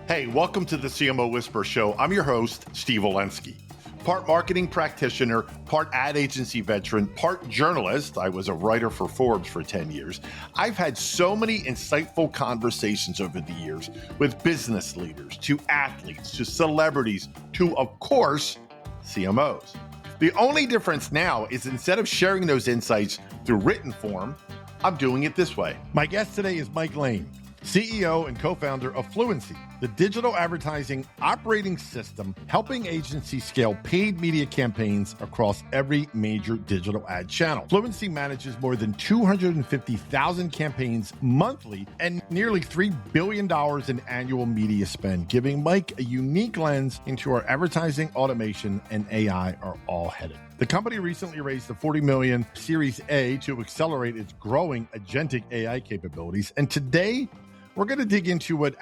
Hey, welcome to the CMO Whisper Show. I'm your host, Steve Olensky. Part marketing practitioner, part ad agency veteran, part journalist. I was a writer for Forbes for 10 years. I've had so many insightful conversations over the years with business leaders, to athletes, to celebrities, to, of course, CMOs. The only difference now is instead of sharing those insights through written form, I'm doing it this way. My guest today is Mike Lane, CEO and co-founder of Fluency, the digital advertising operating system helping agencies scale paid media campaigns across every major digital ad channel. Fluency manages more than 250,000 campaigns monthly and nearly $3 billion in annual media spend, giving Mike a unique lens into where advertising, automation, and AI are all headed. The company recently raised the $40 million Series A to accelerate its growing agentic AI capabilities. And today, we're going to dig into what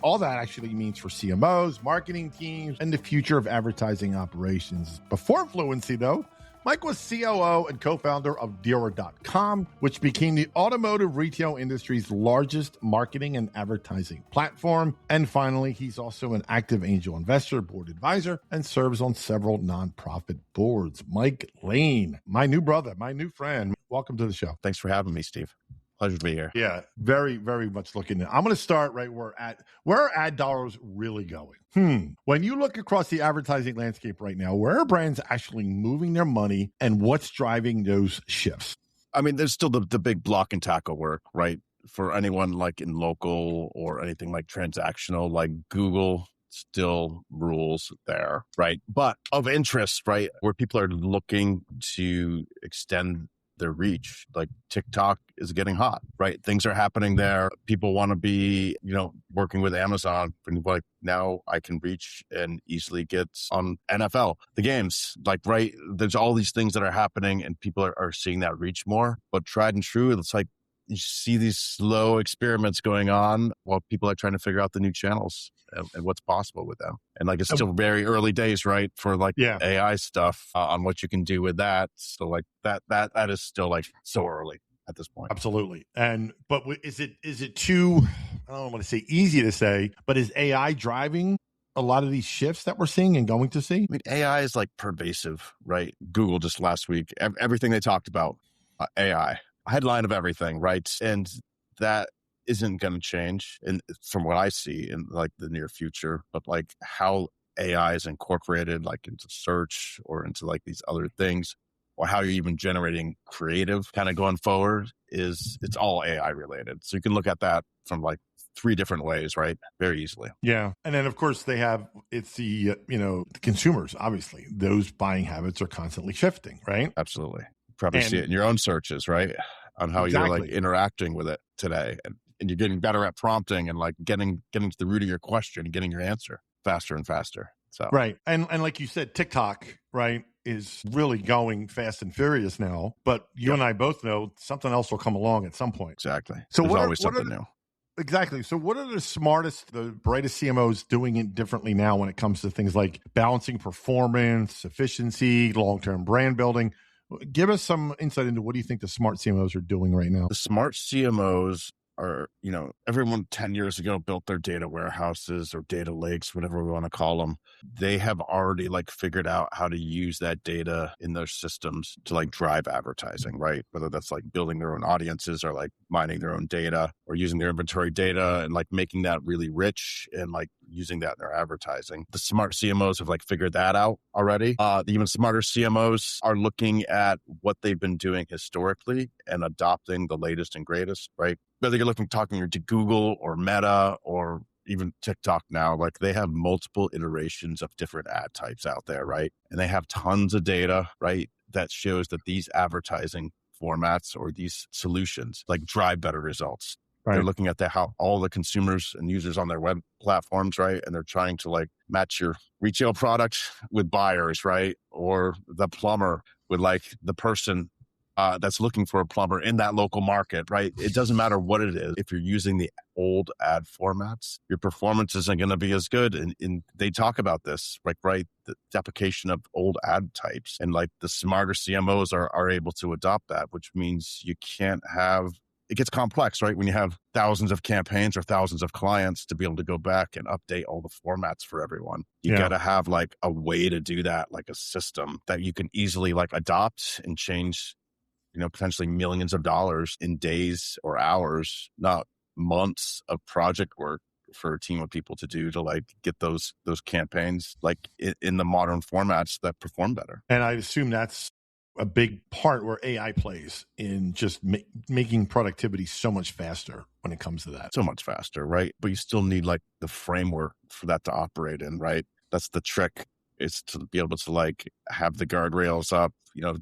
all that actually means for CMOs, marketing teams, and the future of advertising operations. Before Fluency, though, Mike was COO and co-founder of Dealer.com, which became the automotive retail industry's largest marketing and advertising platform. And finally, he's also an active angel investor, board advisor, and serves on several nonprofit boards. Mike Lane, my new brother, my new friend. Welcome to the show. Thanks for having me, Steve. Pleasure to be here. Yeah, very, very much looking at. I'm going to start right where are ad dollars really going? When you look across the advertising landscape right now, where are brands actually moving their money and what's driving those shifts? I mean, there's still the big block and tackle work, right? For anyone like in local or anything like transactional, like Google still rules there, right? But of interest, right, where people are looking to extend their reach, like TikTok is getting hot, right? Things are happening there. People want to be, working with Amazon. And like now I can reach and easily get on NFL, the games, like, right? There's all these things that are happening and people are seeing that reach more, but tried and true, it's like you see these slow experiments going on while people are trying to figure out the new channels and what's possible with them. And like, it's still very early days, right? For like AI stuff on what you can do with that. So like that is still like so early at this point. Absolutely. But is it too, I don't want to say easy to say, but is AI driving a lot of these shifts that we're seeing and going to see? I mean, AI is like pervasive, right? Google just last week, everything they talked about, AI, headline of everything, right? And that isn't going to change from what I see in like the near future, but like how AI is incorporated like into search or into like these other things, or how you're even generating creative kind of going forward it's all AI related. So you can look at that from like three different ways, right? Very easily. Yeah. And then of course it's the consumers, obviously those buying habits are constantly shifting, right? Absolutely. Probably see it in your own searches, right? On how you're like interacting with it today. And you're getting better at prompting and like getting to the root of your question and getting your answer faster and faster. So right. And like you said, TikTok, right, is really going fast and furious now. But you and I both know something else will come along at some point. Exactly. So there's always something new. Exactly. So what are the brightest CMOs doing it differently now when it comes to things like balancing performance, efficiency, long-term brand building? Give us some insight into what do you think the smart CMOs are doing right now? The smart CMOs are, everyone 10 years ago built their data warehouses or data lakes, whatever we want to call them. They have already like figured out how to use that data in their systems to like drive advertising, right? Whether that's like building their own audiences or like mining their own data or using their inventory data and like making that really rich and like using that in their advertising. The smart CMOs have like figured that out already. The even smarter CMOs are looking at what they've been doing historically and adopting the latest and greatest, right? Whether you're talking to Google or Meta or even TikTok now, like they have multiple iterations of different ad types out there, right? And they have tons of data, right? That shows that these advertising formats or these solutions like drive better results. Right. They're looking at how all the consumers and users on their web platforms, right? And they're trying to like match your retail product with buyers, right? Or the plumber with like the person that's looking for a plumber in that local market, right? It doesn't matter what it is. If you're using the old ad formats, your performance isn't going to be as good. And they talk about this, like, right? The deprecation of old ad types, and like the smarter CMOs are able to adopt that, which means you can't have it gets complex, right? When you have thousands of campaigns or thousands of clients to be able to go back and update all the formats for everyone. You got to have like a way to do that, like a system that you can easily like adopt and change, potentially millions of dollars in days or hours, not months of project work for a team of people to do to like get those campaigns like in the modern formats that perform better. And I assume that's a big part where AI plays in just making productivity so much faster when it comes to that. So much faster, right? But you still need like the framework for that to operate in, right? That's the trick, is to be able to like have the guardrails up.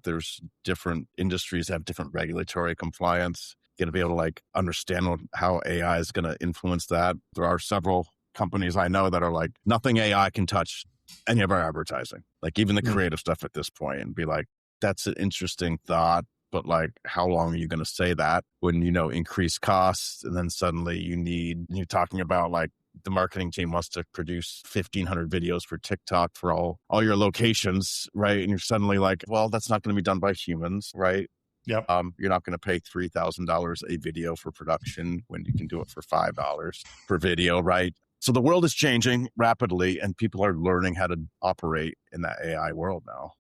There's different industries that have different regulatory compliance. You got to be able to like understand how AI is going to influence that. There are several companies I know that are like, nothing AI can touch any of our advertising, like even the creative stuff at this point, and be like, that's an interesting thought, but like, how long are you going to say that when, increase costs? And then suddenly you're talking about like the marketing team wants to produce 1,500 videos for TikTok for all your locations, right? And you're suddenly like, well, that's not going to be done by humans, right? Yep. You're not going to pay $3,000 a video for production when you can do it for $5 per video, right? So the world is changing rapidly, and people are learning how to operate in that AI world now,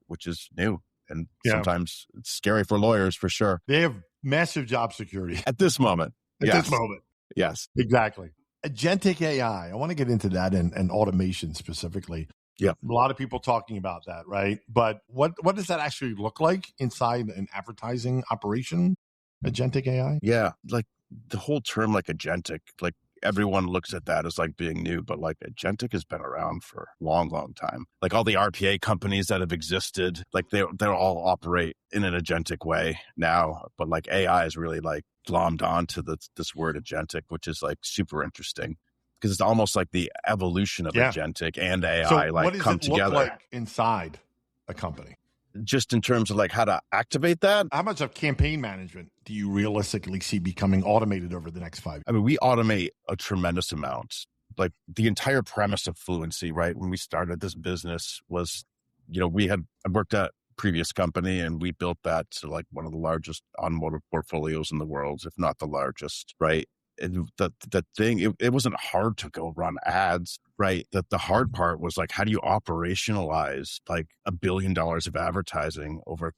which is new. And sometimes it's scary for lawyers, for sure. They have massive job security at this moment. This moment. Yes. Exactly. Agentic AI. I want to get into that and automation specifically. Yeah. A lot of people talking about that, right? But what does that actually look like inside an advertising operation? Agentic AI? Yeah. Like the whole term, like agentic, like everyone looks at that as like being new, but like agentic has been around for a long, long time. Like all the RPA companies that have existed, like they're all operate in an agentic way now. But like AI is really like glommed onto this word agentic, which is like super interesting, because it's almost like the evolution of agentic and AI so like what does come it together. Look like inside a company? Just in terms of like how to activate that. How much of campaign management do you realistically see becoming automated over the next 5 years? I mean, we automate a tremendous amount. Like the entire premise of Fluency, right? When we started this business was, I worked at a previous company and we built that to like one of the largest automotive portfolios in the world, if not the largest, right? And the thing, it wasn't hard to go run ads, right? The hard part was like, how do you operationalize like $1 billion of advertising over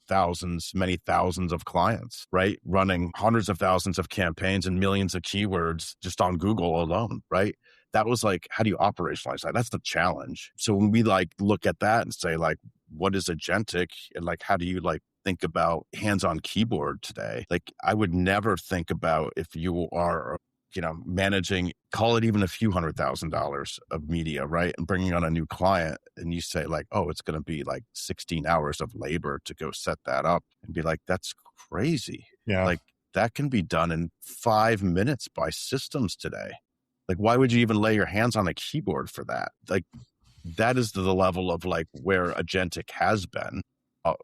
many thousands of clients, right? Running hundreds of thousands of campaigns and millions of keywords just on Google alone, right? That was like, how do you operationalize that? That's the challenge. So when we like look at that and say like, what is agentic? And like, how do you like think about hands-on keyboard today? Like I would never think about if you are managing, call it even a few $100,000 of media, right? And bringing on a new client and you say like, oh, it's going to be like 16 hours of labor to go set that up, and be like, that's crazy. Yeah. Like that can be done in 5 minutes by systems today. Like, why would you even lay your hands on a keyboard for that? Like that is the level of like where agentic has been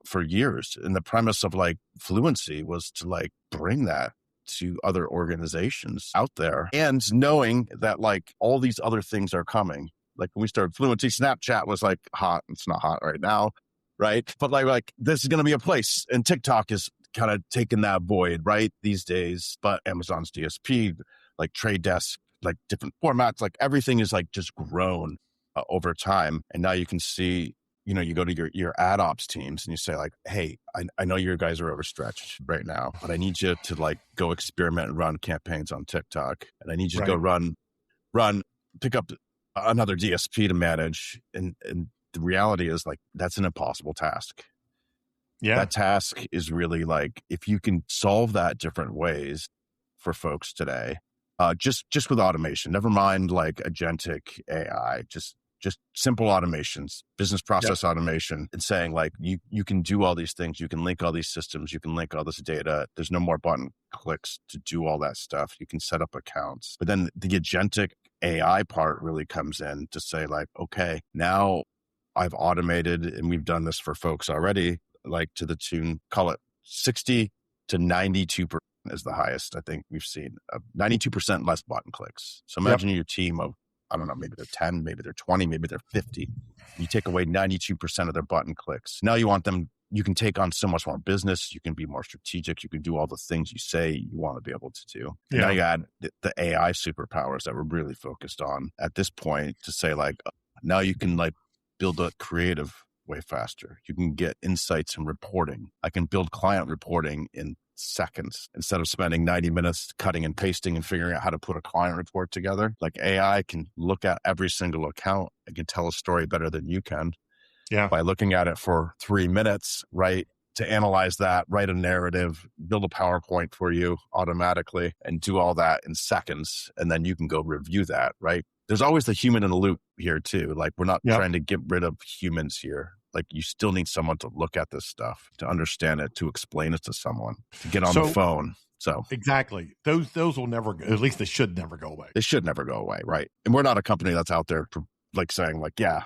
for years. And the premise of like Fluency was to like bring that to other organizations out there, and knowing that like all these other things are coming. Like when we started Fluency, Snapchat was like hot. It's not hot right now, right? But like this is going to be a place, and TikTok is kind of taking that void right these days. But Amazon's DSP, like Trade Desk, like different formats, like everything is like just grown over time. And now you can see, you go to your ad ops teams and you say like, hey, I know you guys are overstretched right now, but I need you to like go experiment and run campaigns on TikTok. And I need you to go run, pick up another DSP to manage. And the reality is like, that's an impossible task. Yeah. That task is really like, if you can solve that different ways for folks today, just with automation, never mind like agentic AI, just simple automations, business process automation, and saying like, you can do all these things. You can link all these systems. You can link all this data. There's no more button clicks to do all that stuff. You can set up accounts. But then the agentic AI part really comes in to say like, okay, now I've automated, and we've done this for folks already, like to the tune, call it 60 to 92% is the highest I think we've seen. 92% less button clicks. So imagine your team of, I don't know, maybe they're 10, maybe they're 20, maybe they're 50. You take away 92% of their button clicks. Now you want them you can take on so much more business. You can be more strategic. You can do all the things you say you want to be able to do. And now you add the AI superpowers that we're really focused on at this point to say like, now you can like build a creative way faster. You can get insights and reporting. I can build client reporting in seconds instead of spending 90 minutes cutting and pasting and figuring out how to put a client report together. Like AI can look at every single account and can tell a story better than you can by looking at it for 3 minutes, right? To analyze that, write a narrative, build a PowerPoint for you automatically and do all that in seconds. And then you can go review that, right? There's always the human in the loop here too. Like we're not trying to get rid of humans here. Like you still need someone to look at this stuff, to understand it, to explain it to someone, to get on the phone. So exactly. Those will never, at least they should never go away. They should never go away, right? And we're not a company that's out there for like saying like, yeah,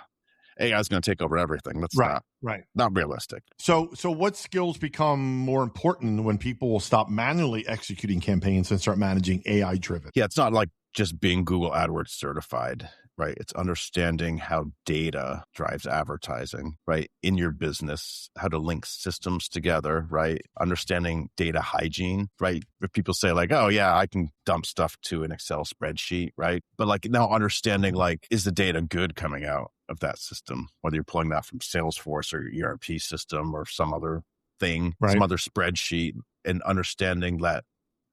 AI is going to take over everything. That's not realistic. So what skills become more important when people will stop manually executing campaigns and start managing AI driven? Yeah, it's not like just being Google AdWords certified, right? It's understanding how data drives advertising, right? In your business, how to link systems together, right? Understanding data hygiene, right? If people say like, oh yeah, I can dump stuff to an Excel spreadsheet, right? But like now understanding like, is the data good coming out of that system? Whether you're pulling that from Salesforce or your ERP system or some other thing, some other spreadsheet, and understanding that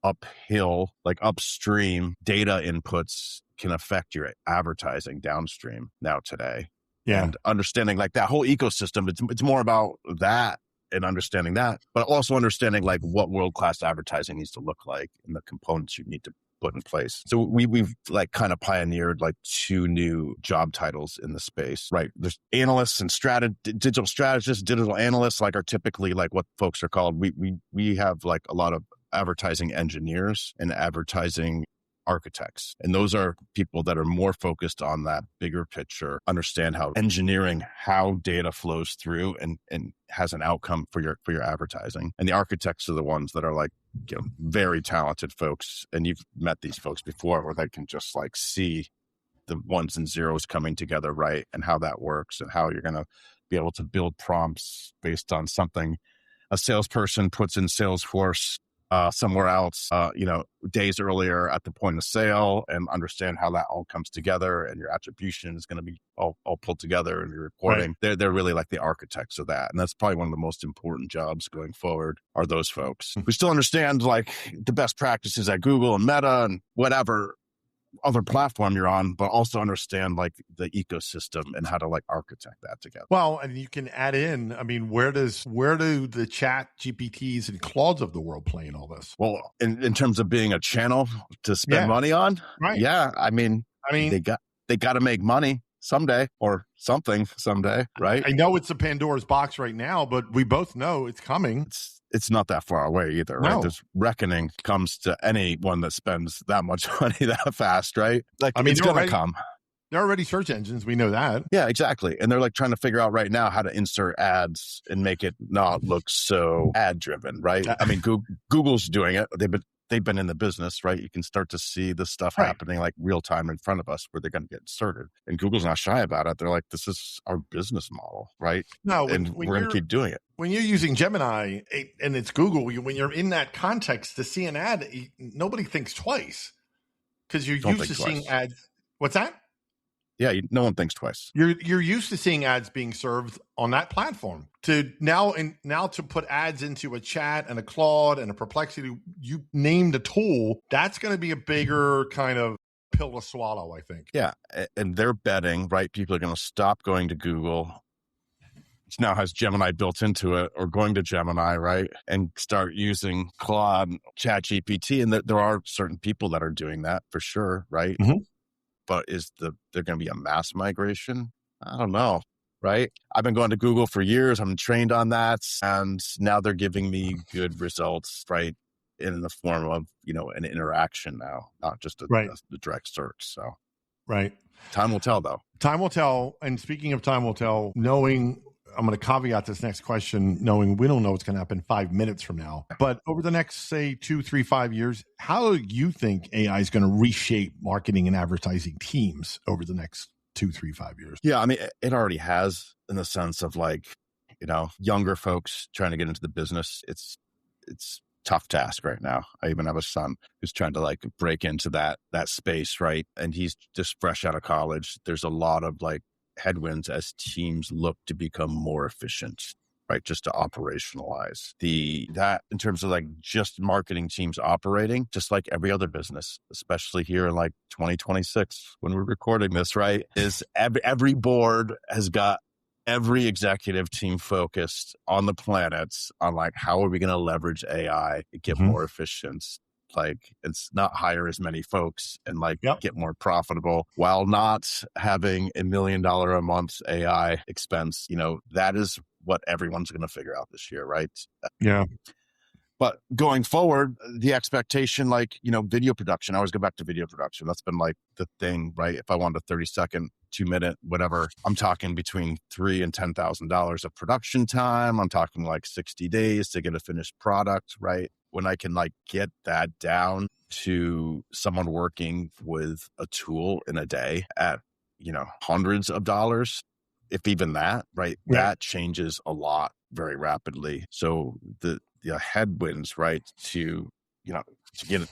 uphill, like upstream data inputs can affect your advertising downstream now today. And understanding like that whole ecosystem, it's more about that and understanding that, but also understanding like what world-class advertising needs to look like and the components you need to put in place. So we've like kind of pioneered like 2 new job titles in the space, right? There's analysts and digital strategists, digital analysts, like are typically like what folks are called. We have like a lot of advertising engineers and advertising architects. And those are people that are more focused on that bigger picture, understand how engineering, how data flows through and has an outcome for your advertising. And the architects are the ones that are like, you know, very talented folks. And you've met these folks before where they can just like see the ones and zeros coming together, right? And how that works and how you're going to be able to build prompts based on something a salesperson puts in Salesforce somewhere else, days earlier at the point of sale, and understand how that all comes together and your attribution is going to be all pulled together and your reporting. They're really like the architects of that. And that's probably one of the most important jobs going forward are those folks who still understand like the best practices at Google and Meta and whatever other platform you're on, but also understand like the ecosystem and how to like architect that together. Well, and you can add in, I mean, where do the chat GPTs and Claudes of the world play in all this? Well, in terms of being a channel to spend money on, yeah, I mean, they got to make money someday or something someday, right? I know it's a Pandora's box right now, but we both know it's coming. It's not that far away either, right? There's reckoning comes to anyone that spends that much money that fast, right? Like, I mean, it's going to come. They're already search engines. We know that. Yeah, exactly. And they're like trying to figure out right now how to insert ads and make it not look so ad driven, right? I mean, Google's doing it. They've been in the business, right? You can start to see this stuff happening like real time in front of us where they're going to get inserted. And Google's not shy about it. They're like, this is our business model, right? No, and we're going to keep doing it. When you're using Gemini and it's Google, when you're in that context to see an ad, nobody thinks twice because you're used to seeing ads. What's that? Yeah, no one thinks twice. You're used to seeing ads being served on that platform. To now to put ads into a chat and a Claude and a Perplexity, you named a tool, that's going to be a bigger kind of pill to swallow, I think. Yeah, and they're betting, right? People are going to stop going to Google, which now has Gemini built into it, or going to Gemini, right? And start using Claude, ChatGPT. And there are certain people that are doing that for sure, right? Mm-hmm. But there going to be a mass migration? I don't know, right? I've been going to Google for years. I'm trained on that. And now they're giving me good results, right? In the form of, an interaction now, not just the direct search. So, time will tell, though. Time will tell. And speaking of time will tell, I'm going to caveat this next question, knowing we don't know what's going to happen 5 minutes from now. But over the next, say, 2, 3, 5 years, how do you think AI is going to reshape marketing and advertising teams over the next 2, 3, 5 years? Yeah, I mean, it already has in the sense of like, younger folks trying to get into the business. It's tough task right now. I even have a son who's trying to like break into that space, right? And he's just fresh out of college. There's a lot of like headwinds as teams look to become more efficient, right? Just to operationalize that in terms of like just marketing teams operating, just like every other business, especially here in like 2026 when we're recording this, right? Is every board has got every executive team focused on the planet on like, how are we going to leverage AI to get more efficient? Like, it's not hire as many folks and like get more profitable while not having $1 million a month AI expense. That is what everyone's going to figure out this year, right? Yeah. But going forward, the expectation, like, video production, I always go back to video production. That's been like the thing, right? If I want a 30-second, 2-minute, whatever, I'm talking between $3,000 and $10,000 of production time. I'm talking like 60 days to get a finished product, right? When I can like get that down to someone working with a tool in a day at, hundreds of dollars, if even that, right? That changes a lot very rapidly. So the headwinds, right, to get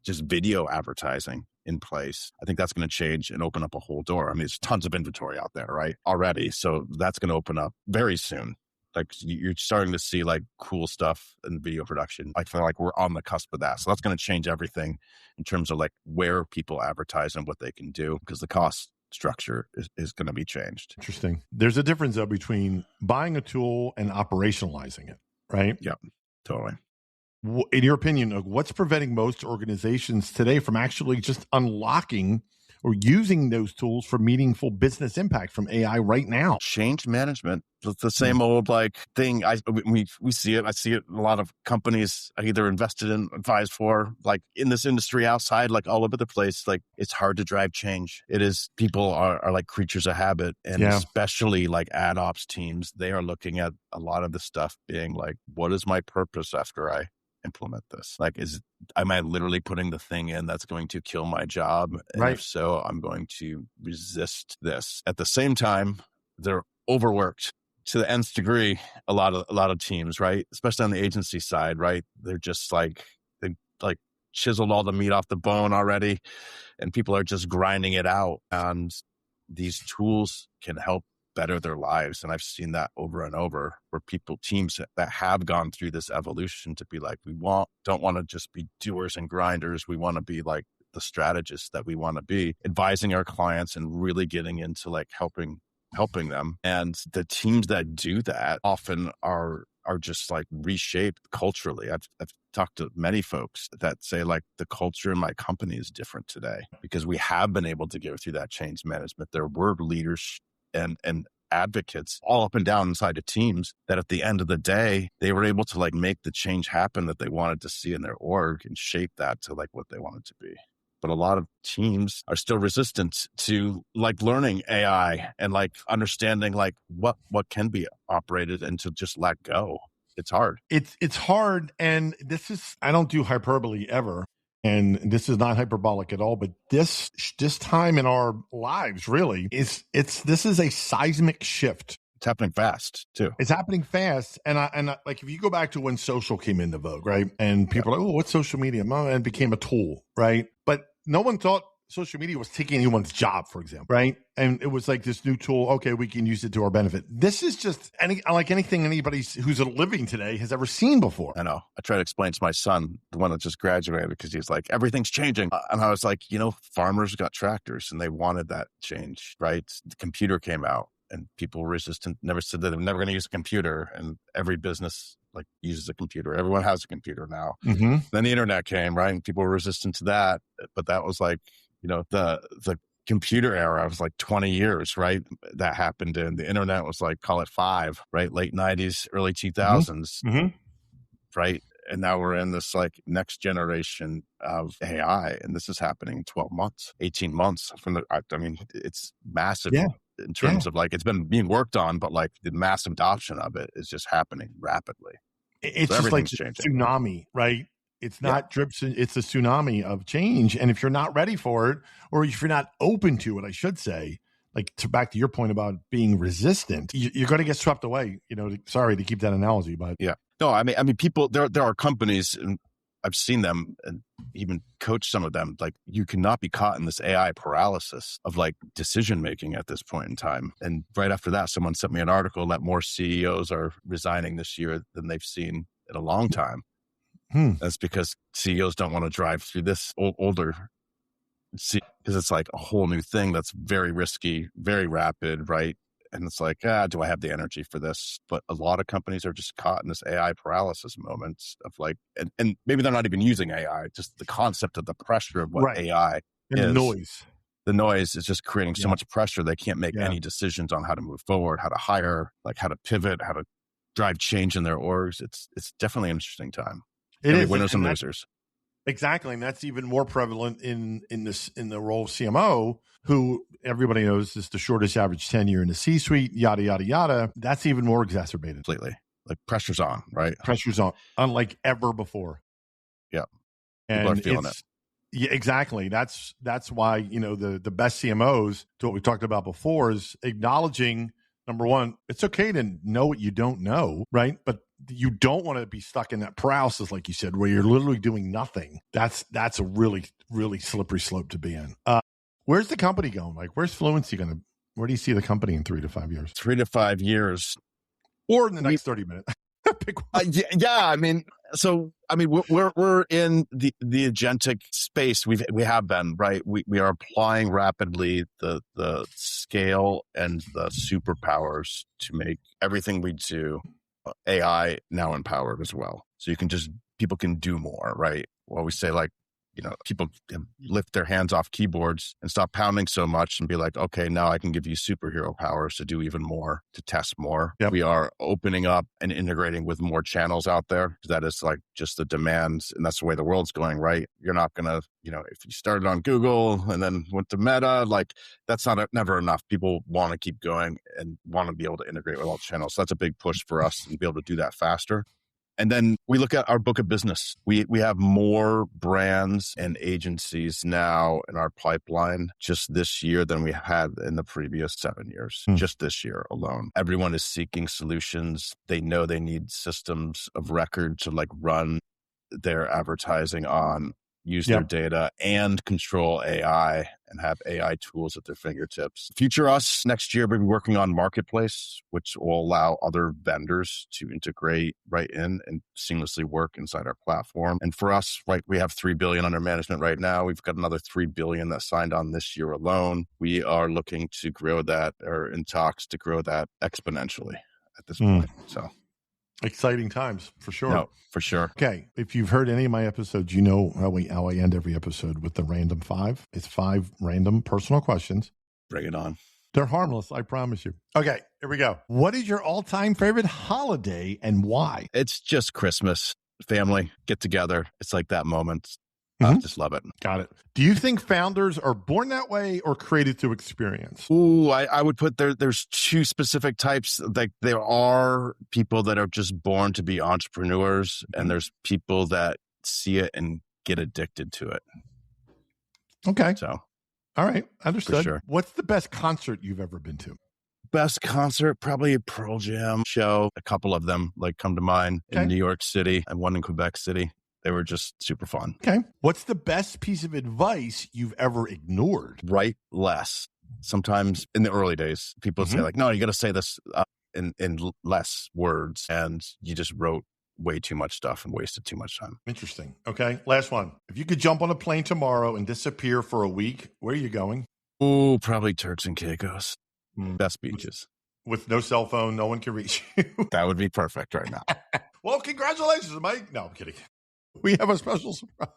just video advertising in place, I think that's going to change and open up a whole door. I mean, there's tons of inventory out there, right, already. So that's going to open up very soon. Like, you're starting to see like cool stuff in video production. I feel like we're on the cusp of that. So that's going to change everything in terms of like where people advertise and what they can do, because the cost structure is going to be changed. Interesting. There's a difference though between buying a tool and operationalizing it, right? Yeah, totally. In your opinion, what's preventing most organizations today from actually just unlocking or using those tools for meaningful business impact from AI right now? Change management. It's the same old like thing. We see it. I see it in a lot of companies I either invested in, advised for, like in this industry, outside, like all over the place. Like, it's hard to drive change. It is. People are like creatures of habit, and especially like ad ops teams, they are looking at a lot of the stuff being like, what is my purpose after I implement this? Like, am I literally putting the thing in that's going to kill my job? And if so, I'm going to resist this. At the same time, they're overworked to the nth degree. A lot of teams, right, especially on the agency side, right, they're just like, they like chiseled all the meat off the bone already, and people are just grinding it out. And these tools can help better their lives. And I've seen that over and over, where teams that have gone through this evolution to be like, don't want to just be doers and grinders. We want to be like the strategists that we want to be, advising our clients and really getting into like helping them. And the teams that do that often are just like reshaped culturally. I've talked to many folks that say like, the culture in my company is different today because we have been able to go through that change management. There were leaders and advocates all up and down inside of teams that at the end of the day, they were able to like make the change happen that they wanted to see in their org and shape that to like what they wanted to be. But a lot of teams are still resistant to like learning AI and like understanding like what can be operated and to just let go. It's hard. It's hard. And I don't do hyperbole ever. And this is not hyperbolic at all, but this time in our lives really this is a seismic shift. It's happening fast too. It's happening fast. And I like, if you go back to when social came into vogue, right? And people are like, oh, what's social media? And it became a tool, right? But no one thought social media was taking anyone's job, for example, right? And it was like this new tool. Okay, we can use it to our benefit. This is just like anything anybody who's living today has ever seen before. I know. I try to explain to my son, the one that just graduated, because he's like, everything's changing. And I was like, farmers got tractors and they wanted that change, right? The computer came out and people were resistant, never said that they're never going to use a computer. And every business like uses a computer. Everyone has a computer now. Mm-hmm. Then the internet came, right? And people were resistant to that. But that was like, the computer era was like 20 years, right? That happened. And the internet was like, call it 5, right? Late 90s, early 2000s, mm-hmm. Right? And now we're in this like next generation of AI. And this is happening in 12 months, 18 months it's massive. Yeah. In terms of like, it's been being worked on, but like the mass adoption of it is just happening rapidly. It's so just like a tsunami, right? It's not drips. It's a tsunami of change. And if you're not ready for it, or if you're not open to it, I should say, back to your point about being resistant, you're going to get swept away. Sorry to keep that analogy, but yeah. No, I mean, people. There are companies, and I've seen them and even coach some of them. Like, you cannot be caught in this AI paralysis of like decision making at this point in time. And right after that, someone sent me an article that more CEOs are resigning this year than they've seen in a long time. That's because CEOs don't want to drive through this older. Because it's like a whole new thing that's very risky, very rapid, right? And it's like, do I have the energy for this? But a lot of companies are just caught in this AI paralysis moment of like, and maybe they're not even using AI, just the concept of the pressure of what AI and is. The noise. The noise is just creating so much pressure. They can't make any decisions on how to move forward, how to hire, like how to pivot, how to drive change in their orgs. It's definitely an interesting time. It is winners and losers. Exactly. And that's even more prevalent in the role of CMO, who everybody knows is the shortest average tenure in the C-suite, yada, yada, yada. That's even more exacerbated. Completely. Like, pressure's on, right? Pressure's on, unlike ever before. Yeah. And people are feeling it. Yeah, exactly. That's why, the best CMOs, to what we talked about before, is acknowledging, number one, it's okay to know what you don't know, right? But you don't want to be stuck in that paralysis, like you said, where you're literally doing nothing. That's a really, really slippery slope to be in. Where's the company going? Like, where's Fluency going to, where do you see the company in 3 to 5 years? 3 to 5 years. Or in the next 30 minutes. Yeah. I mean, we're in the agentic space. We have been, right. We are applying rapidly the scale and the superpowers to make everything we do AI now empowered as well. So people can do more, right? Well, we say, like, people can lift their hands off keyboards and stop pounding so much and be like, okay, now I can give you superhero powers to do even more, to test more. Yep. We are opening up and integrating with more channels out there. That is like just the demands. And that's the way the world's going, right? You're not going to, if you started on Google and then went to Meta, like, that's never enough. People want to keep going and want to be able to integrate with all channels. So that's a big push for us to be able to do that faster. And then we look at our book of business. We have more brands and agencies now in our pipeline just this year than we had in the previous 7 years, just this year alone. Everyone is seeking solutions. They know they need systems of record to like run their advertising on, use their data, and control AI and have AI tools at their fingertips. Future us next year, we'll be working on Marketplace, which will allow other vendors to integrate right in and seamlessly work inside our platform. And for us, right, we have $3 billion under management right now. We've got another $3 billion that signed on this year alone. We are looking to grow that, or in talks to grow that exponentially at this point. So exciting times, for sure. No, for sure. Okay. If you've heard any of my episodes, you know how I end every episode with the random 5. It's 5 random personal questions. Bring it on. They're harmless, I promise you. Okay, here we go. What is your all-time favorite holiday and why? It's just Christmas. Family, get together. It's like that moment. I just love it. Got it. Do you think founders are born that way or created through experience? Ooh, I would put there's 2 specific types. Like, there are people that are just born to be entrepreneurs, and there's people that see it and get addicted to it. Okay. So, all right. Understood. For sure. What's the best concert you've ever been to? Best concert, probably a Pearl Jam show. A couple of them like come to mind in New York City and one in Quebec City. They were just super fun. Okay. What's the best piece of advice you've ever ignored? Write less. Sometimes in the early days, people say like, no, you got to say this in less words. And you just wrote way too much stuff and wasted too much time. Interesting. Okay. Last one. If you could jump on a plane tomorrow and disappear for a week, where are you going? Ooh, probably Turks and Caicos. Best beaches. With no cell phone, no one can reach you. That would be perfect right now. Well, congratulations, Mike. No, I'm kidding. We have a special surprise.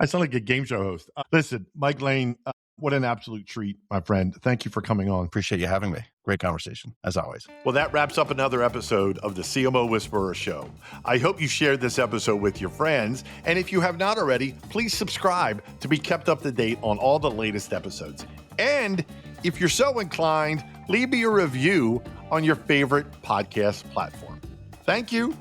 I sound like a game show host. Listen, Mike Lane, what an absolute treat, my friend. Thank you for coming on. Appreciate you having me. Great conversation, as always. Well, that wraps up another episode of the CMO Whisperer Show. I hope you shared this episode with your friends. And if you have not already, please subscribe to be kept up to date on all the latest episodes. And if you're so inclined, leave me a review on your favorite podcast platform. Thank you.